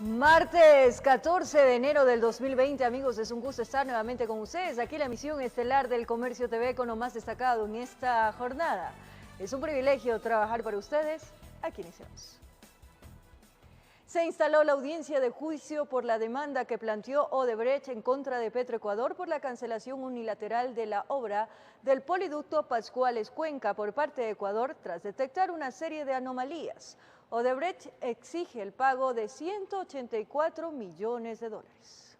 Martes 14 de enero del 2020, amigos, es un gusto estar nuevamente con ustedes aquí en la emisión estelar del Comercio TV con lo más destacado en esta jornada. Es un privilegio trabajar para ustedes. Aquí iniciamos. Se instaló la audiencia de juicio por la demanda que planteó Odebrecht en contra de Petroecuador por la cancelación unilateral de la obra del poliducto Pascuales-Cuenca por parte de Ecuador tras detectar una serie de anomalías. Odebrecht exige el pago de 184 millones de dólares.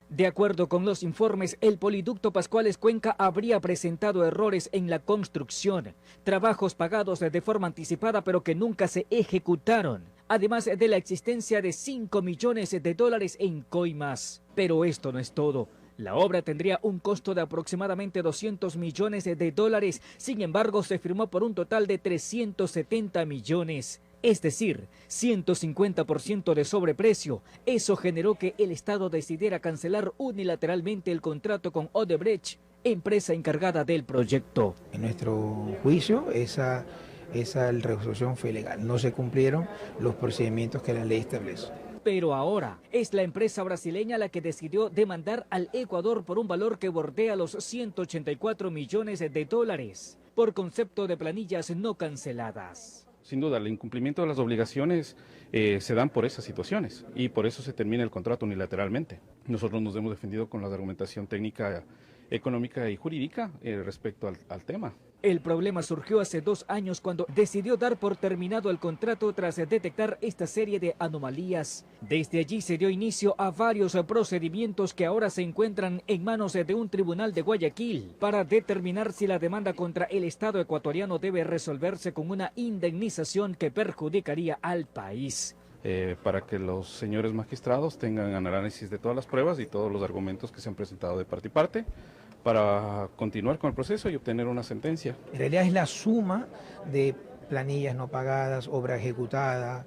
De acuerdo con los informes, el poliducto Pascuales-Cuenca habría presentado errores en la construcción, trabajos pagados de forma anticipada pero que nunca se ejecutaron, además de la existencia de 5 millones de dólares en coimas. Pero esto no es todo. La obra tendría un costo de aproximadamente 200 millones de dólares, sin embargo se firmó por un total de 370 millones. Es decir, 150% de sobreprecio. Eso generó que el Estado decidiera cancelar unilateralmente el contrato con Odebrecht, empresa encargada del proyecto. En nuestro juicio, esa resolución fue ilegal. No se cumplieron los procedimientos que la ley establece. Pero ahora es la empresa brasileña la que decidió demandar al Ecuador por un valor que bordea los 184 millones de dólares por concepto de planillas no canceladas. Sin duda, el incumplimiento de las obligaciones se dan por esas situaciones y por eso se termina el contrato unilateralmente. Nosotros nos hemos defendido con la argumentación técnica, económica y jurídica respecto al tema. El problema surgió hace 2 años cuando decidió dar por terminado el contrato tras detectar esta serie de anomalías. Desde allí se dio inicio a varios procedimientos que ahora se encuentran en manos de un tribunal de Guayaquil para determinar si la demanda contra el Estado ecuatoriano debe resolverse con una indemnización que perjudicaría al país. Para que los señores magistrados tengan análisis de todas las pruebas y todos los argumentos que se han presentado de parte y parte, para continuar con el proceso y obtener una sentencia. En realidad es la suma de planillas no pagadas, obra ejecutada,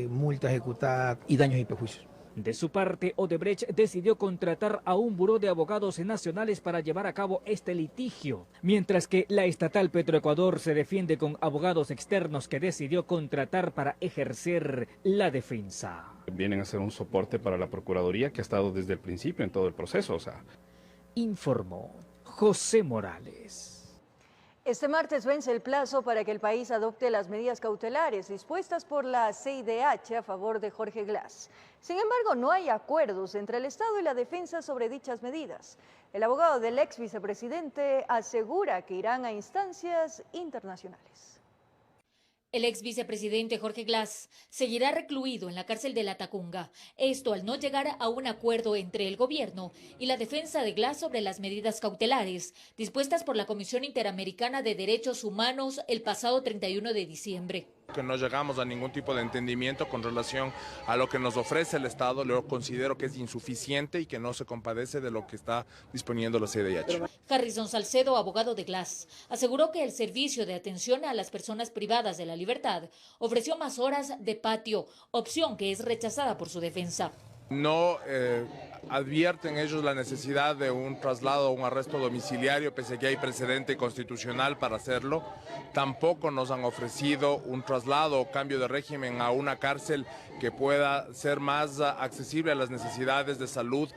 multa ejecutada y daños y perjuicios. De su parte, Odebrecht decidió contratar a un buró de abogados nacionales para llevar a cabo este litigio, mientras que la estatal Petroecuador se defiende con abogados externos que decidió contratar para ejercer la defensa. Vienen a ser un soporte para la Procuraduría que ha estado desde el principio en todo el proceso. Informó José Morales. Este martes vence el plazo para que el país adopte las medidas cautelares dispuestas por la CIDH a favor de Jorge Glass. Sin embargo, no hay acuerdos entre el Estado y la defensa sobre dichas medidas. El abogado del ex vicepresidente asegura que irán a instancias internacionales. El ex vicepresidente Jorge Glass seguirá recluido en la cárcel de La Tacunga. Esto al no llegar a un acuerdo entre el gobierno y la defensa de Glass sobre las medidas cautelares dispuestas por la Comisión Interamericana de Derechos Humanos el pasado 31 de diciembre. Que no llegamos a ningún tipo de entendimiento con relación a lo que nos ofrece el Estado. Lo considero que es insuficiente y que no se compadece de lo que está disponiendo la CIDH. Harrison Salcedo, abogado de Glass, aseguró que el servicio de atención a las personas privadas de la libertad ofreció más horas de patio, opción que es rechazada por su defensa. No advierten ellos la necesidad de un traslado o un arresto domiciliario, pese a que hay precedente constitucional para hacerlo. Tampoco nos han ofrecido un traslado o cambio de régimen a una cárcel que pueda ser más accesible a las necesidades de salud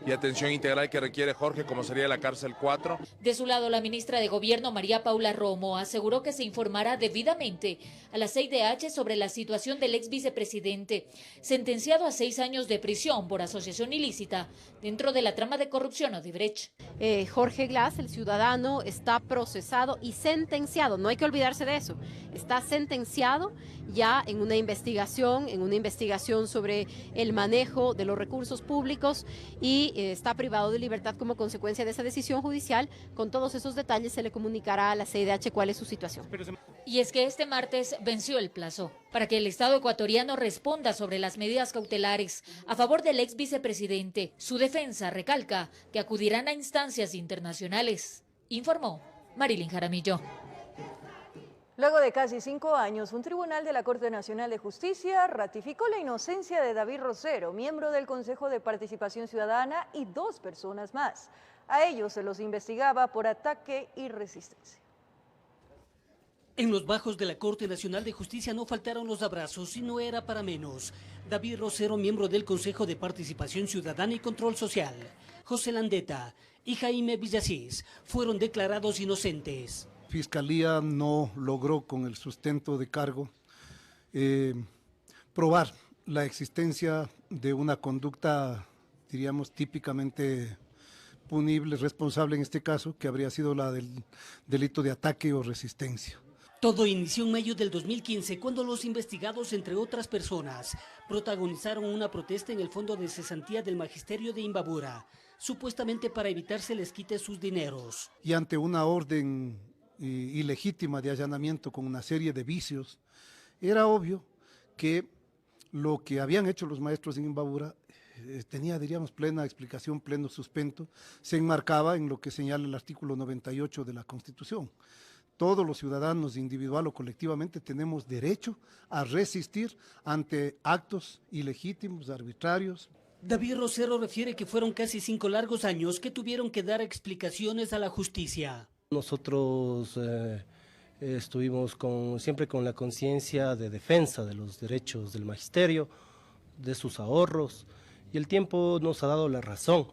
y atención integral que requiere Jorge, como sería la cárcel 4. De su lado, la ministra de Gobierno, María Paula Romo, aseguró que se informará debidamente a la CIDH sobre la situación del ex vicepresidente, sentenciado a 6 años de prisión por asociación ilícita dentro de la trama de corrupción Odebrecht. Jorge Glass, el ciudadano, está procesado y sentenciado, no hay que olvidarse de eso, está sentenciado ya en una investigación sobre el manejo de los recursos públicos y está privado de libertad como consecuencia de esa decisión judicial. Con todos esos detalles se le comunicará a la CIDH cuál es su situación. Y es que este martes venció el plazo para que el Estado ecuatoriano responda sobre las medidas cautelares a favor del ex vicepresidente. Su defensa recalca que acudirán a instancias internacionales, informó Marilyn Jaramillo. Luego de casi 5 años, un tribunal de la Corte Nacional de Justicia ratificó la inocencia de David Rosero, miembro del Consejo de Participación Ciudadana, y 2 personas más. A ellos se los investigaba por ataque y resistencia. En los bajos de la Corte Nacional de Justicia no faltaron los abrazos y no era para menos. David Rosero, miembro del Consejo de Participación Ciudadana y Control Social, José Landeta y Jaime Villasís fueron declarados inocentes. Fiscalía no logró con el sustento de cargo probar la existencia de una conducta, diríamos, típicamente punible, responsable en este caso, que habría sido la del delito de ataque o resistencia. Todo inició en mayo del 2015, cuando los investigados, entre otras personas, protagonizaron una protesta en el Fondo de Cesantía del Magisterio de Imbabura, supuestamente para evitar se les quite sus dineros. Y ante una orden ilegítima de allanamiento con una serie de vicios, era obvio que lo que habían hecho los maestros en Imbabura tenía, diríamos, plena explicación, pleno sustento, se enmarcaba en lo que señala el artículo 98 de la Constitución. Todos los ciudadanos, individual o colectivamente, tenemos derecho a resistir ante actos ilegítimos, arbitrarios. David Rosero refiere que fueron casi 5 largos años que tuvieron que dar explicaciones a la justicia. Nosotros estuvimos siempre con la conciencia de defensa de los derechos del magisterio, de sus ahorros, y el tiempo nos ha dado la razón.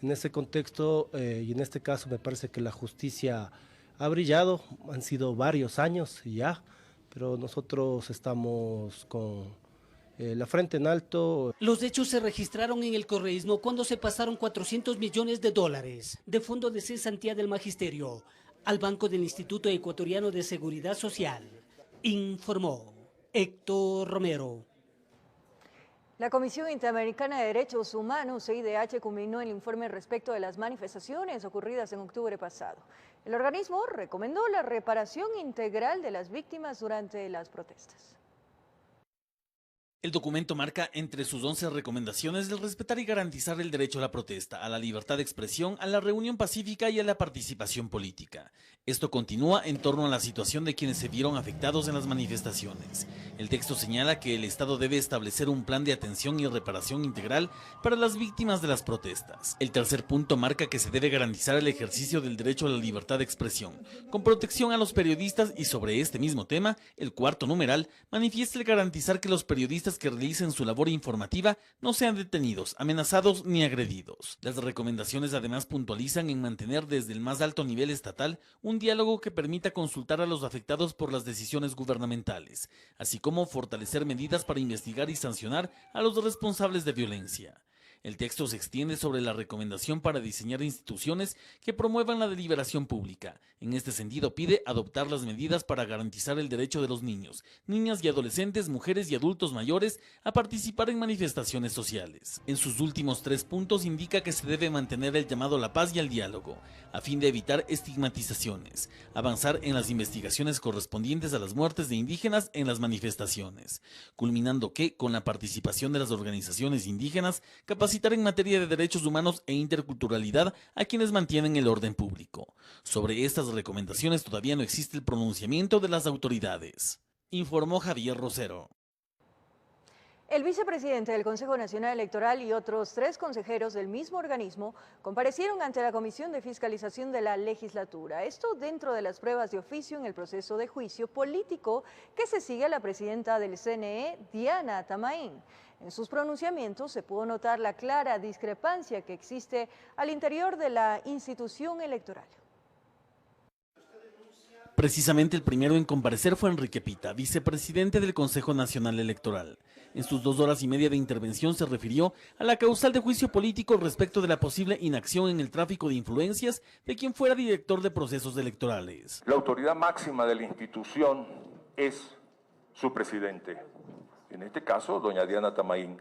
En ese contexto y en este caso me parece que la justicia ha brillado, han sido varios años ya, pero nosotros estamos con la frente en alto. Los hechos se registraron en el correísmo cuando se pasaron 400 millones de dólares de Fondo de Cesantía del Magisterio al Banco del Instituto Ecuatoriano de Seguridad Social, informó Héctor Romero. La Comisión Interamericana de Derechos Humanos, CIDH, culminó el informe respecto de las manifestaciones ocurridas en octubre pasado. El organismo recomendó la reparación integral de las víctimas durante las protestas. El documento marca entre sus 11 recomendaciones el respetar y garantizar el derecho a la protesta, a la libertad de expresión, a la reunión pacífica y a la participación política. Esto continúa en torno a la situación de quienes se vieron afectados en las manifestaciones. El texto señala que el Estado debe establecer un plan de atención y reparación integral para las víctimas de las protestas. El tercer punto marca que se debe garantizar el ejercicio del derecho a la libertad de expresión, con protección a los periodistas, y sobre este mismo tema, el cuarto numeral manifiesta el garantizar que los periodistas que realicen su labor informativa no sean detenidos, amenazados ni agredidos. Las recomendaciones además puntualizan en mantener desde el más alto nivel estatal un diálogo que permita consultar a los afectados por las decisiones gubernamentales, así como fortalecer medidas para investigar y sancionar a los responsables de violencia. El texto se extiende sobre la recomendación para diseñar instituciones que promuevan la deliberación pública. En este sentido, pide adoptar las medidas para garantizar el derecho de los niños, niñas y adolescentes, mujeres y adultos mayores a participar en manifestaciones sociales. En sus últimos 3 puntos indica que se debe mantener el llamado a la paz y al diálogo, a fin de evitar estigmatizaciones, avanzar en las investigaciones correspondientes a las muertes de indígenas en las manifestaciones, culminando que, con la participación de las organizaciones indígenas, capacitar en materia de derechos humanos e interculturalidad a quienes mantienen el orden público. Sobre estas recomendaciones todavía no existe el pronunciamiento de las autoridades, informó Javier Rosero. El vicepresidente del Consejo Nacional Electoral y otros 3 consejeros del mismo organismo comparecieron ante la Comisión de Fiscalización de la Legislatura. Esto dentro de las pruebas de oficio en el proceso de juicio político que se sigue a la presidenta del CNE, Diana Tamaín. En sus pronunciamientos se pudo notar la clara discrepancia que existe al interior de la institución electoral. Precisamente el primero en comparecer fue Enrique Pita, vicepresidente del Consejo Nacional Electoral. En sus 2 horas y media de intervención se refirió a la causal de juicio político respecto de la posible inacción en el tráfico de influencias de quien fuera director de procesos electorales. La autoridad máxima de la institución es su presidente, en este caso doña Diana Tamaín,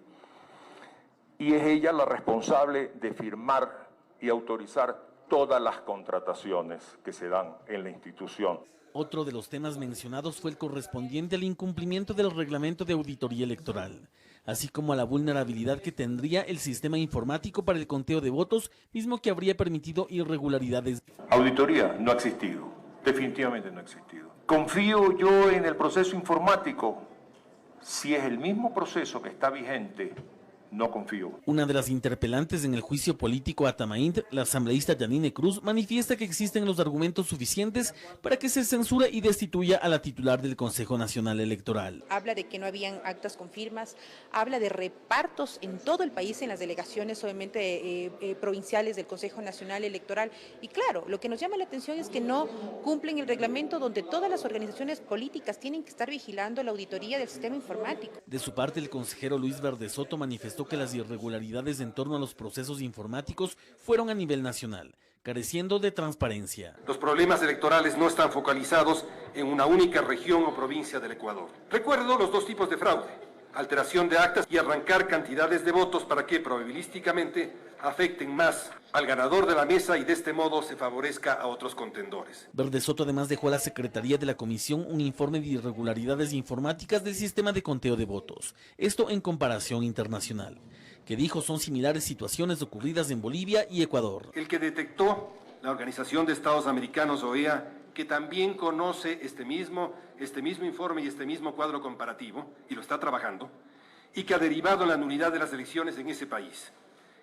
y es ella la responsable de firmar y autorizar todas las contrataciones que se dan en la institución. Otro de los temas mencionados fue el correspondiente al incumplimiento del reglamento de auditoría electoral, así como a la vulnerabilidad que tendría el sistema informático para el conteo de votos, mismo que habría permitido irregularidades. Auditoría no ha existido, definitivamente no ha existido. Confío yo en el proceso informático, si es el mismo proceso que está vigente no confío. Una de las interpelantes en el juicio político a Tamaínd, la asambleísta Yanine Cruz, manifiesta que existen los argumentos suficientes para que se censure y destituya a la titular del Consejo Nacional Electoral. Habla de que no habían actas con firmas, habla de repartos en todo el país, en las delegaciones obviamente provinciales del Consejo Nacional Electoral. Y claro, lo que nos llama la atención es que no cumplen el reglamento donde todas las organizaciones políticas tienen que estar vigilando la auditoría del sistema informático. De su parte, el consejero Luis Verde Soto manifestó que las irregularidades en torno a los procesos informáticos fueron a nivel nacional, careciendo de transparencia. Los problemas electorales no están focalizados en una única región o provincia del Ecuador. Recuerdo los dos tipos de fraude: alteración de actas y arrancar cantidades de votos para que probabilísticamente afecten más al ganador de la mesa y de este modo se favorezca a otros contendores. Verde Soto además dejó a la Secretaría de la Comisión un informe de irregularidades informáticas del sistema de conteo de votos, esto en comparación internacional, que dijo son similares situaciones ocurridas en Bolivia y Ecuador. El que detectó la Organización de Estados Americanos, OEA, que también conoce este mismo informe y este mismo cuadro comparativo, y lo está trabajando, y que ha derivado en la nulidad de las elecciones en ese país,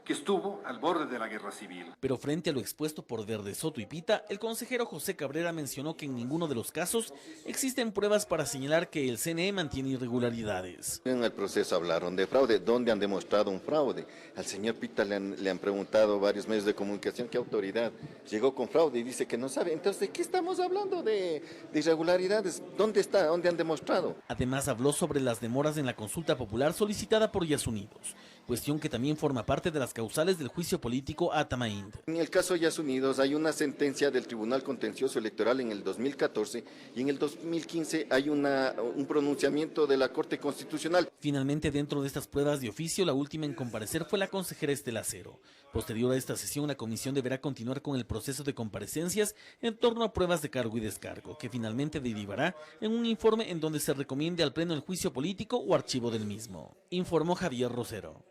que estuvo al borde de la guerra civil. Pero frente a lo expuesto por Verde Soto y Pita, el consejero José Cabrera mencionó que en ninguno de los casos existen pruebas para señalar que el CNE mantiene irregularidades. En el proceso hablaron de fraude. ¿Dónde han demostrado un fraude? Al señor Pita le han preguntado varios medios de comunicación qué autoridad llegó con fraude y dice que no sabe. Entonces, ¿de qué estamos hablando de irregularidades? ¿Dónde está? ¿Dónde han demostrado? Además habló sobre las demoras en la consulta popular solicitada por Yasunidos, cuestión que también forma parte de las causales del juicio político a Tamaínd. En el caso Yasunidos hay una sentencia del Tribunal Contencioso Electoral en el 2014 y en el 2015 hay un pronunciamiento de la Corte Constitucional. Finalmente, dentro de estas pruebas de oficio, la última en comparecer fue la consejera Estela Cero. Posterior a esta sesión, la comisión deberá continuar con el proceso de comparecencias en torno a pruebas de cargo y descargo, que finalmente derivará en un informe en donde se recomiende al Pleno el juicio político o archivo del mismo, informó Javier Rosero.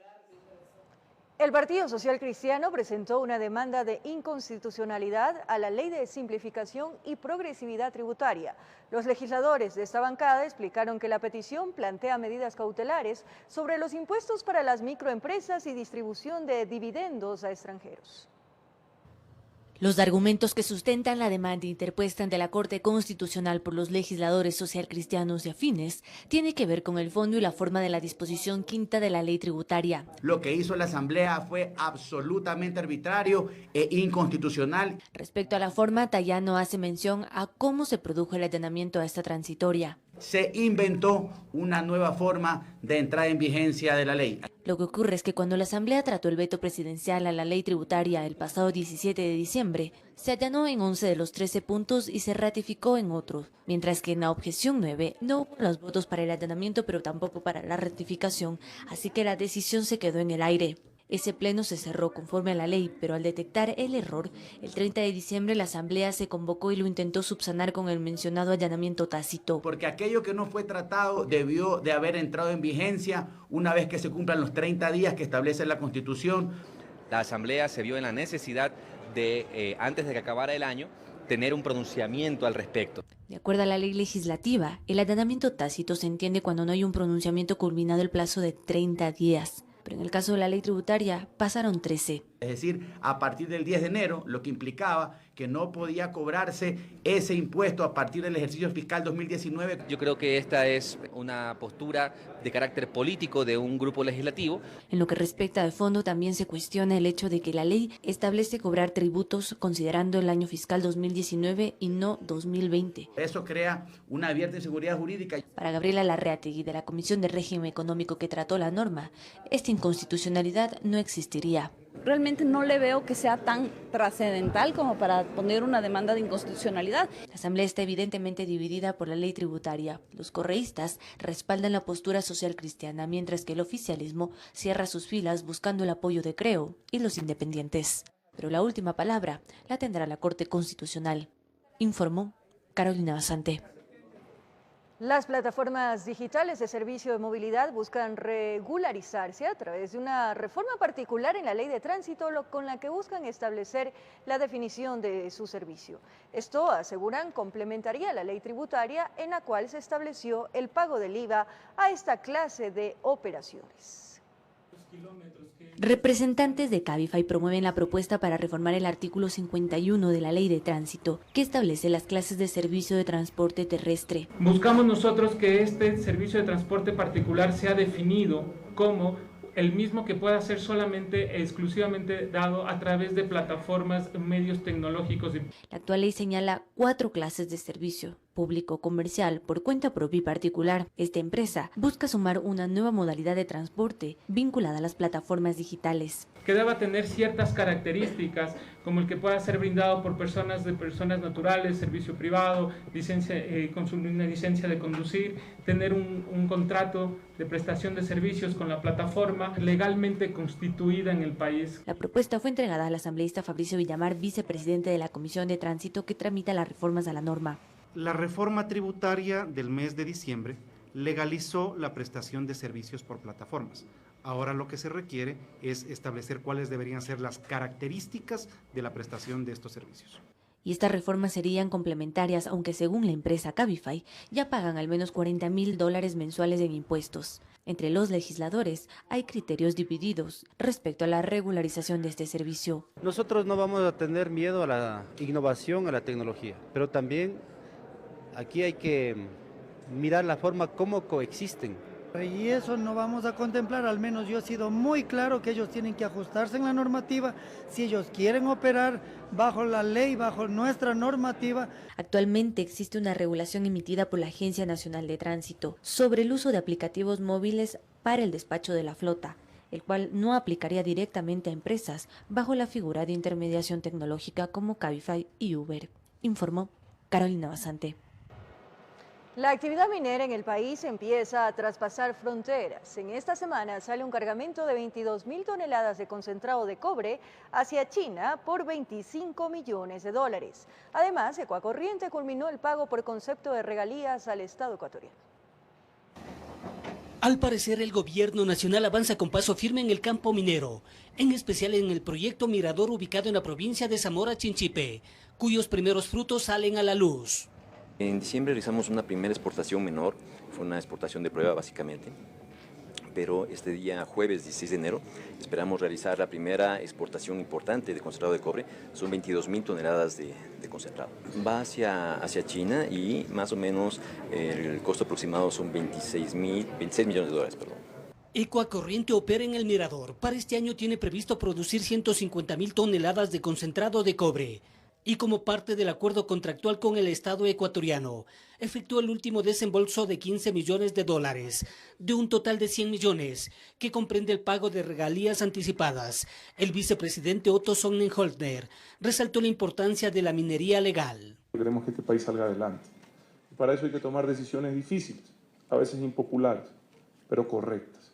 El Partido Social Cristiano presentó una demanda de inconstitucionalidad a la Ley de Simplificación y Progresividad Tributaria. Los legisladores de esta bancada explicaron que la petición plantea medidas cautelares sobre los impuestos para las microempresas y distribución de dividendos a extranjeros. Los argumentos que sustentan la demanda interpuesta ante la Corte Constitucional por los legisladores socialcristianos y afines tiene que ver con el fondo y la forma de la disposición quinta de la ley tributaria. Lo que hizo la Asamblea fue absolutamente arbitrario e inconstitucional. Respecto a la forma, Tayano hace mención a cómo se produjo el allanamiento a esta transitoria. Se inventó una nueva forma de entrada en vigencia de la ley. Lo que ocurre es que cuando la Asamblea trató el veto presidencial a la ley tributaria el pasado 17 de diciembre, se allanó en 11 de los 13 puntos y se ratificó en otros, mientras que en la objeción 9 no hubo los votos para el allanamiento pero tampoco para la ratificación, así que la decisión se quedó en el aire. Ese pleno se cerró conforme a la ley, pero al detectar el error, el 30 de diciembre la Asamblea se convocó y lo intentó subsanar con el mencionado allanamiento tácito. Porque aquello que no fue tratado debió de haber entrado en vigencia una vez que se cumplan los 30 días que establece la Constitución. La Asamblea se vio en la necesidad de, antes de que acabara el año, tener un pronunciamiento al respecto. De acuerdo a la ley legislativa, el allanamiento tácito se entiende cuando no hay un pronunciamiento culminado el plazo de 30 días. Pero en el caso de la ley tributaria pasaron 13. Es decir, a partir del 10 de enero, lo que implicaba que no podía cobrarse ese impuesto a partir del ejercicio fiscal 2019. Yo creo que esta es una postura de carácter político de un grupo legislativo. En lo que respecta de fondo, también se cuestiona el hecho de que la ley establece cobrar tributos considerando el año fiscal 2019 y no 2020. Eso crea una abierta inseguridad jurídica. Para Gabriela Larreategui, de la Comisión de Régimen Económico que trató la norma, esta inconstitucionalidad no existiría. Realmente no le veo que sea tan trascendental como para poner una demanda de inconstitucionalidad. La Asamblea está evidentemente dividida por la ley tributaria. Los correístas respaldan la postura social cristiana, mientras que el oficialismo cierra sus filas buscando el apoyo de Creo y los independientes. Pero la última palabra la tendrá la Corte Constitucional, informó Carolina Basante. Las plataformas digitales de servicio de movilidad buscan regularizarse a través de una reforma particular en la ley de tránsito con la que buscan establecer la definición de su servicio. Esto, aseguran, complementaría la ley tributaria en la cual se estableció el pago del IVA a esta clase de operaciones. Representantes de Cabify promueven la propuesta para reformar el artículo 51 de la Ley de Tránsito, que establece las clases de servicio de transporte terrestre. Buscamos nosotros que este servicio de transporte particular sea definido como el mismo que pueda ser solamente, exclusivamente dado a través de plataformas, medios tecnológicos. La actual ley señala 4 clases de servicio: público, comercial, por cuenta propia y particular. Esta empresa busca sumar una nueva modalidad de transporte vinculada a las plataformas digitales, que deba tener ciertas características, como el que pueda ser brindado por personas naturales, servicio privado, una licencia de conducir, tener un contrato de prestación de servicios con la plataforma legalmente constituida en el país. La propuesta fue entregada al asambleísta Fabricio Villamar, vicepresidente de la Comisión de Tránsito, que tramita las reformas a la norma. La reforma tributaria del mes de diciembre legalizó la prestación de servicios por plataformas. Ahora lo que se requiere es establecer cuáles deberían ser las características de la prestación de estos servicios. Y estas reformas serían complementarias, aunque según la empresa Cabify ya pagan al menos $40.000 mensuales en impuestos. Entre los legisladores hay criterios divididos respecto a la regularización de este servicio. Nosotros no vamos a tener miedo a la innovación, a la tecnología, pero también aquí hay que mirar la forma como coexisten. Y eso no vamos a contemplar, al menos yo he sido muy claro que ellos tienen que ajustarse en la normativa. Si ellos quieren operar bajo la ley, bajo nuestra normativa. Actualmente existe una regulación emitida por la Agencia Nacional de Tránsito sobre el uso de aplicativos móviles para el despacho de la flota, el cual no aplicaría directamente a empresas bajo la figura de intermediación tecnológica como Cabify y Uber, informó Carolina Basante. La actividad minera en el país empieza a traspasar fronteras. En esta semana sale un cargamento de 22.000 toneladas de concentrado de cobre hacia China por $25 millones. Además, Ecuacorriente culminó el pago por concepto de regalías al Estado ecuatoriano. Al parecer, el gobierno nacional avanza con paso firme en el campo minero, en especial en el proyecto Mirador ubicado en la provincia de Zamora Chinchipe, cuyos primeros frutos salen a la luz. En diciembre realizamos una primera exportación menor, fue una exportación de prueba básicamente, pero este día jueves 16 de enero esperamos realizar la primera exportación importante de concentrado de cobre, son 22.000 toneladas de concentrado. Va hacia China y más o menos el costo aproximado son $26 millones. Ecuacorriente opera en el Mirador. Para este año tiene previsto producir 150.000 toneladas de concentrado de cobre. Y como parte del acuerdo contractual con el Estado ecuatoriano, efectuó el último desembolso de $15 millones, de un total de 100 millones, que comprende el pago de regalías anticipadas. El vicepresidente Otto Sonnenholzner resaltó la importancia de la minería legal. Queremos que este país salga adelante. Y para eso hay que tomar decisiones difíciles, a veces impopulares, pero correctas.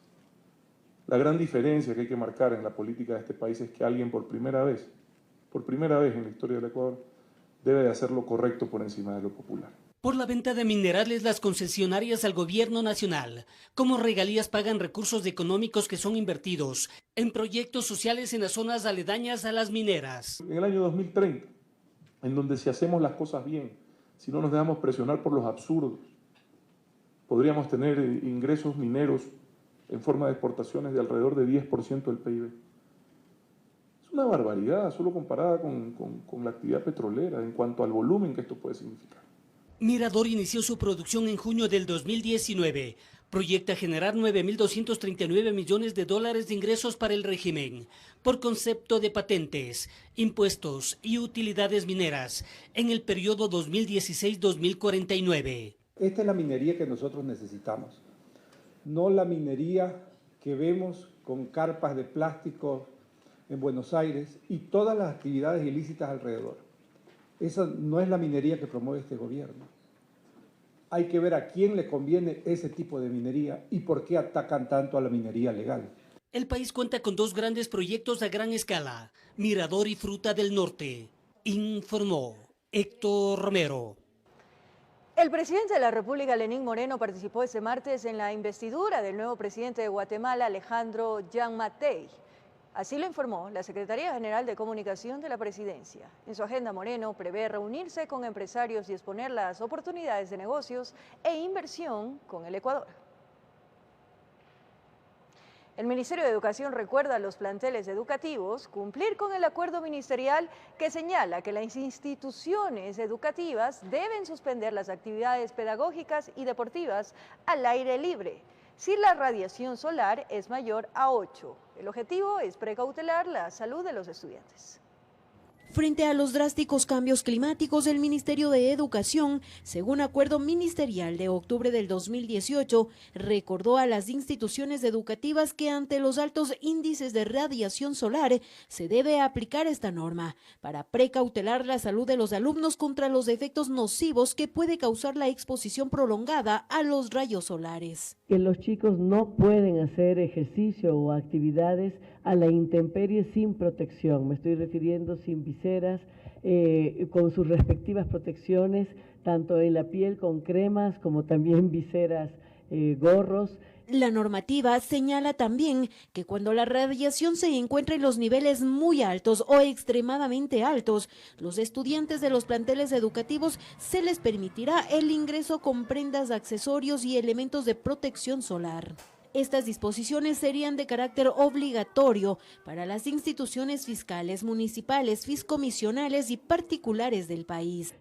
La gran diferencia que hay que marcar en la política de este país es que alguien por primera vez en la historia del Ecuador, debe de hacer lo correcto por encima de lo popular. Por la venta de minerales, las concesionarias al gobierno nacional, como regalías, pagan recursos económicos que son invertidos en proyectos sociales en las zonas aledañas a las mineras. En el año 2030, en donde si hacemos las cosas bien, si no nos dejamos presionar por los absurdos, podríamos tener ingresos mineros en forma de exportaciones de alrededor de 10% del PIB. Es una barbaridad, solo comparada con la actividad petrolera, en cuanto al volumen que esto puede significar. Mirador inició su producción en junio del 2019. Proyecta generar $9.239 millones de ingresos para el régimen, por concepto de patentes, impuestos y utilidades mineras, en el periodo 2016-2049. Esta es la minería que nosotros necesitamos, no la minería que vemos con carpas de plástico en Buenos Aires y todas las actividades ilícitas alrededor. Esa no es la minería que promueve este gobierno. Hay que ver a quién le conviene ese tipo de minería y por qué atacan tanto a la minería legal. El país cuenta con 2 grandes proyectos a gran escala, Mirador y Fruta del Norte, informó Héctor Romero. El presidente de la República, Lenín Moreno, participó este martes en la investidura del nuevo presidente de Guatemala, Alejandro Giammattei. Así lo informó la Secretaría General de Comunicación de la Presidencia. En su agenda, Moreno prevé reunirse con empresarios y exponer las oportunidades de negocios e inversión con el Ecuador. El Ministerio de Educación recuerda a los planteles educativos cumplir con el acuerdo ministerial que señala que las instituciones educativas deben suspender las actividades pedagógicas y deportivas al aire libre si la radiación solar es mayor a 8. El objetivo es precautelar la salud de los estudiantes. Frente a los drásticos cambios climáticos, el Ministerio de Educación, según acuerdo ministerial de octubre del 2018, recordó a las instituciones educativas que ante los altos índices de radiación solar se debe aplicar esta norma para precautelar la salud de los alumnos contra los efectos nocivos que puede causar la exposición prolongada a los rayos solares. Que los chicos no pueden hacer ejercicio o actividades a la intemperie sin protección. Me estoy refiriendo sin viseras, con sus respectivas protecciones, tanto en la piel con cremas como también viseras, gorros. La normativa señala también que cuando la radiación se encuentra en los niveles muy altos o extremadamente altos, los estudiantes de los planteles educativos se les permitirá el ingreso con prendas, accesorios y elementos de protección solar. Estas disposiciones serían de carácter obligatorio para las instituciones fiscales, municipales, fiscomisionales y particulares del país.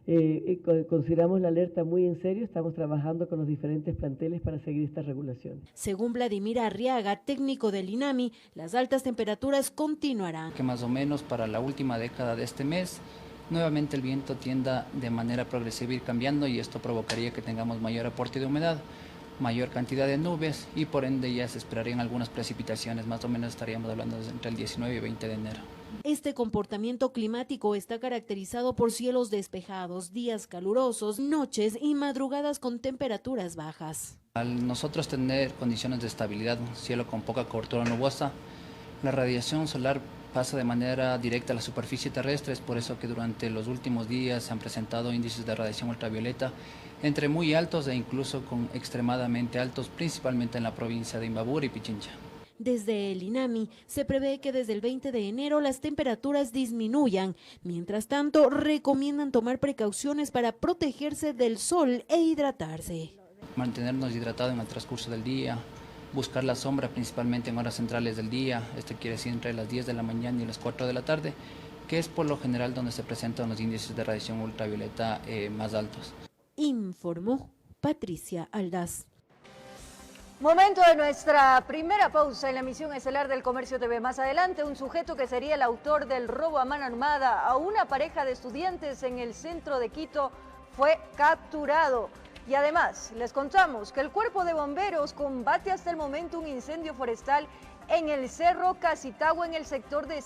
Consideramos la alerta muy en serio, estamos trabajando con los diferentes planteles para seguir esta regulación. Según Vladimir Arriaga, técnico del INAMI, las altas temperaturas continuarán. Que más o menos para la última década de este mes, nuevamente el viento tienda de manera progresiva a ir cambiando y esto provocaría que tengamos mayor aporte de humedad, mayor cantidad de nubes y por ende ya se esperarían algunas precipitaciones, más o menos estaríamos hablando entre el 19 y 20 de enero. Este comportamiento climático está caracterizado por cielos despejados, días calurosos, noches y madrugadas con temperaturas bajas. Al nosotros tener condiciones de estabilidad, cielo con poca cobertura nubosa, la radiación solar pasa de manera directa a la superficie terrestre, es por eso que durante los últimos días se han presentado índices de radiación ultravioleta entre muy altos e incluso con extremadamente altos, principalmente en la provincia de Imbabura y Pichincha. Desde el INAMI se prevé que desde el 20 de enero las temperaturas disminuyan. Mientras tanto, recomiendan tomar precauciones para protegerse del sol e hidratarse. Mantenernos hidratados en el transcurso del día, buscar la sombra principalmente en horas centrales del día, esto quiere decir entre las 10 de la mañana y las 4 de la tarde, que es por lo general donde se presentan los índices de radiación ultravioleta más altos. Informó Patricia Aldaz. Momento de nuestra primera pausa en la emisión estelar del Comercio TV. Más adelante, un sujeto que sería el autor del robo a mano armada a una pareja de estudiantes en el centro de Quito fue capturado. Y además, les contamos que el Cuerpo de Bomberos combate hasta el momento un incendio forestal en el Cerro Casitagua, en el sector de...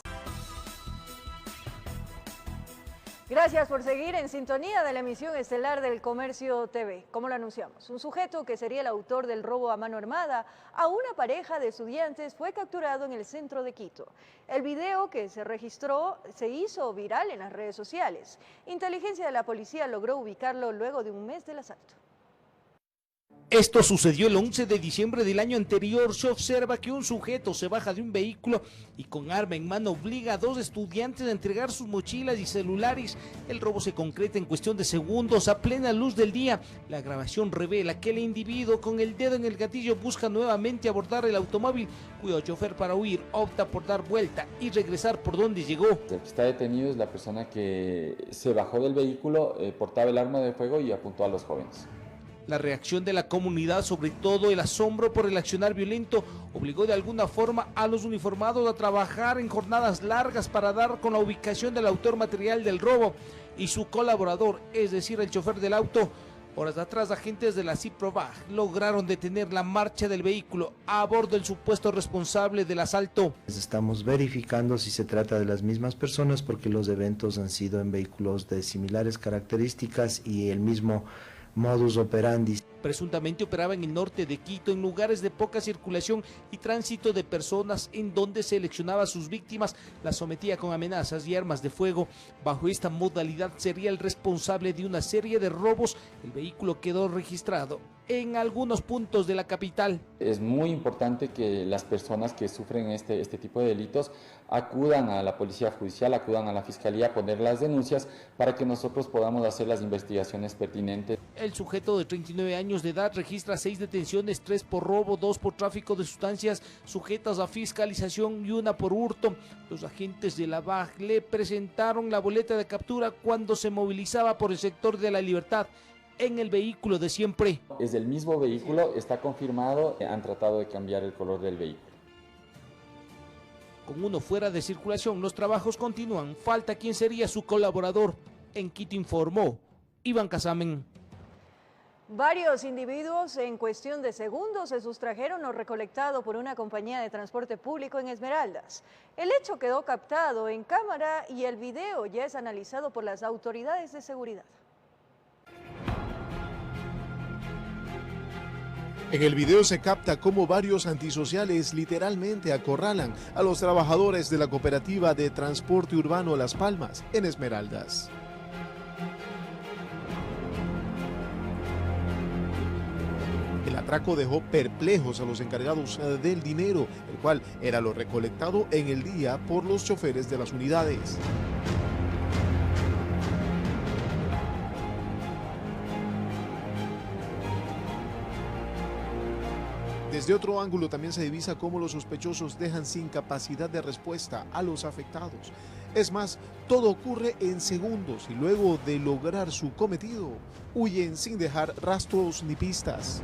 Gracias por seguir en sintonía de la emisión estelar del Comercio TV. Como lo anunciamos, un sujeto que sería el autor del robo a mano armada a una pareja de estudiantes fue capturado en el centro de Quito. El video que se registró se hizo viral en las redes sociales. Inteligencia de la policía logró ubicarlo luego de un mes del asalto. Esto sucedió el 11 de diciembre del año anterior. Se observa que un sujeto se baja de un vehículo y con arma en mano obliga a dos estudiantes a entregar sus mochilas y celulares. El robo se concreta en cuestión de segundos a plena luz del día. La grabación revela que el individuo con el dedo en el gatillo busca nuevamente abordar el automóvil, cuyo chofer para huir opta por dar vuelta y regresar por donde llegó. El que está detenido es la persona que se bajó del vehículo, portaba el arma de fuego y apuntó a los jóvenes. La reacción de la comunidad, sobre todo el asombro por el accionar violento, obligó de alguna forma a los uniformados a trabajar en jornadas largas para dar con la ubicación del autor material del robo y su colaborador, es decir, el chofer del auto. Horas atrás, agentes de la CIPROVAG lograron detener la marcha del vehículo a bordo del supuesto responsable del asalto. Estamos verificando si se trata de las mismas personas porque los eventos han sido en vehículos de similares características y el mismo modus operandi. Presuntamente operaba en el norte de Quito, en lugares de poca circulación y tránsito de personas, en donde seleccionaba a sus víctimas, las sometía con amenazas y armas de fuego. Bajo esta modalidad sería el responsable de una serie de robos. El vehículo quedó registrado en algunos puntos de la capital. Es muy importante que las personas que sufren este tipo de delitos acudan a la policía judicial, acudan a la fiscalía a poner las denuncias para que nosotros podamos hacer las investigaciones pertinentes. El sujeto de 39 años de edad registra 6 detenciones, 3 por robo, 2 por tráfico de sustancias sujetas a fiscalización y 1 por hurto. Los agentes de la BAG le presentaron la boleta de captura cuando se movilizaba por el sector de La Libertad en el vehículo de siempre. Es del mismo vehículo, está confirmado, han tratado de cambiar el color del vehículo. Con uno fuera de circulación, los trabajos continúan. Falta quien sería su colaborador. En Quito informó Iván Casamen. Varios individuos en cuestión de segundos se sustrajeron lo recolectado por una compañía de transporte público en Esmeraldas. El hecho quedó captado en cámara y el video ya es analizado por las autoridades de seguridad. En el video se capta cómo varios antisociales literalmente acorralan a los trabajadores de la cooperativa de transporte urbano Las Palmas en Esmeraldas. El atraco dejó perplejos a los encargados del dinero, el cual era lo recolectado en el día por los choferes de las unidades. Desde otro ángulo también se divisa cómo los sospechosos dejan sin capacidad de respuesta a los afectados. Es más, todo ocurre en segundos y luego de lograr su cometido, huyen sin dejar rastros ni pistas.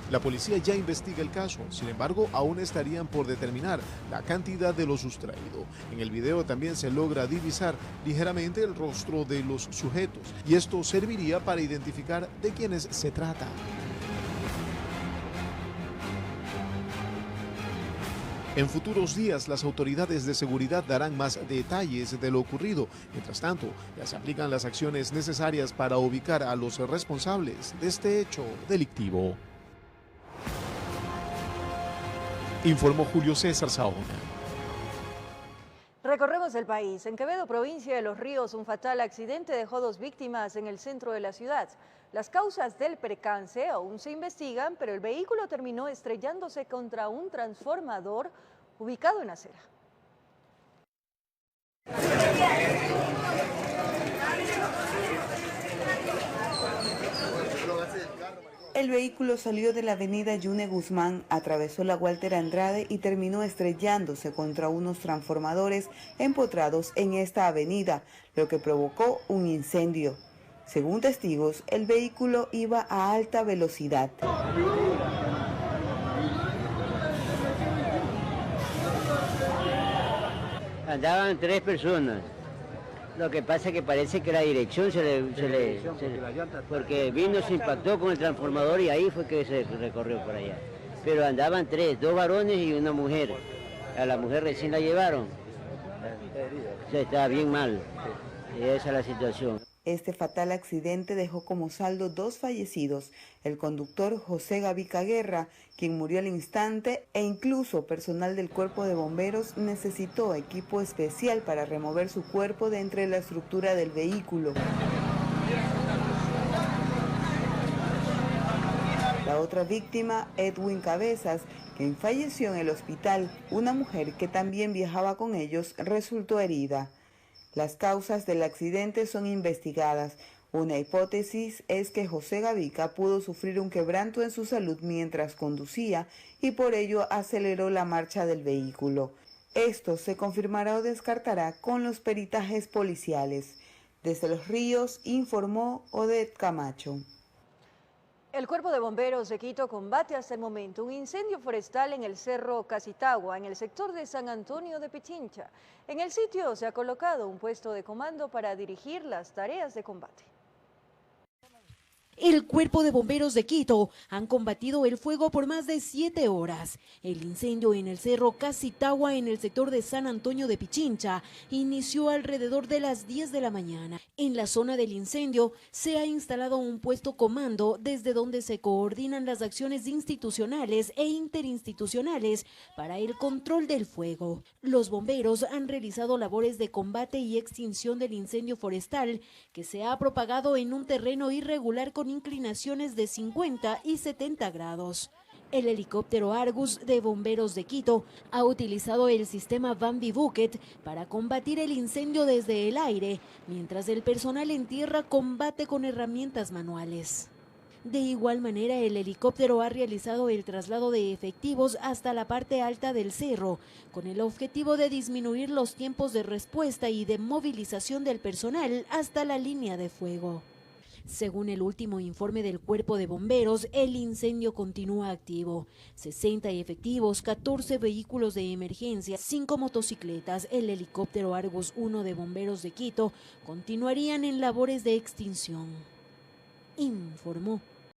La policía ya investiga el caso, sin embargo, aún estarían por determinar la cantidad de lo sustraído. En el video también se logra divisar ligeramente el rostro de los sujetos, y esto serviría para identificar de quiénes se trata. En futuros días, las autoridades de seguridad darán más detalles de lo ocurrido. Mientras tanto, ya se aplican las acciones necesarias para ubicar a los responsables de este hecho delictivo. Informó Julio César Saona. Recorremos el país. En Quevedo, provincia de Los Ríos, un fatal accidente dejó 2 víctimas en el centro de la ciudad. Las causas del percance aún se investigan, pero el vehículo terminó estrellándose contra un transformador ubicado en acera. El vehículo salió de la avenida Yune Guzmán, atravesó la Walter Andrade y terminó estrellándose contra unos transformadores empotrados en esta avenida, lo que provocó un incendio. Según testigos, el vehículo iba a alta velocidad. Andaban 3 personas. Lo que pasa es que parece que la dirección porque vino, se impactó con el transformador y ahí fue que se recorrió por allá. Pero andaban 3, 2 varones y una mujer. A la mujer recién la llevaron. O sea, estaba bien mal. Y esa es la situación. Este fatal accidente dejó como saldo 2 fallecidos, el conductor José Gavica Guerra, quien murió al instante, e incluso personal del cuerpo de bomberos necesitó equipo especial para remover su cuerpo de entre la estructura del vehículo. La otra víctima, Edwin Cabezas, quien falleció en el hospital. Una mujer que también viajaba con ellos resultó herida. Las causas del accidente son investigadas. Una hipótesis es que José Gavica pudo sufrir un quebranto en su salud mientras conducía y por ello aceleró la marcha del vehículo. Esto se confirmará o descartará con los peritajes policiales. Desde Los Ríos informó Odette Camacho. El Cuerpo de Bomberos de Quito combate hasta el momento un incendio forestal en el Cerro Casitagua, en el sector de San Antonio de Pichincha. En el sitio se ha colocado un puesto de comando para dirigir las tareas de combate. El Cuerpo de Bomberos de Quito han combatido el fuego por más de 7 horas. El incendio en el Cerro Casitagua, en el sector de San Antonio de Pichincha, inició alrededor de las 10 de la mañana. En la zona del incendio se ha instalado un puesto comando desde donde se coordinan las acciones institucionales e interinstitucionales para el control del fuego. Los bomberos han realizado labores de combate y extinción del incendio forestal que se ha propagado en un terreno irregular con inclinaciones de 50 y 70 grados. El helicóptero Argus de Bomberos de Quito ha utilizado el sistema Bambi Bucket para combatir el incendio desde el aire, mientras el personal en tierra combate con herramientas manuales. De igual manera, el helicóptero ha realizado el traslado de efectivos hasta la parte alta del cerro, con el objetivo de disminuir los tiempos de respuesta y de movilización del personal hasta la línea de fuego. Según el último informe del Cuerpo de Bomberos, el incendio continúa activo. 60 efectivos, 14 vehículos de emergencia, 5 motocicletas, el helicóptero Argus 1 de Bomberos de Quito continuarían en labores de extinción, informó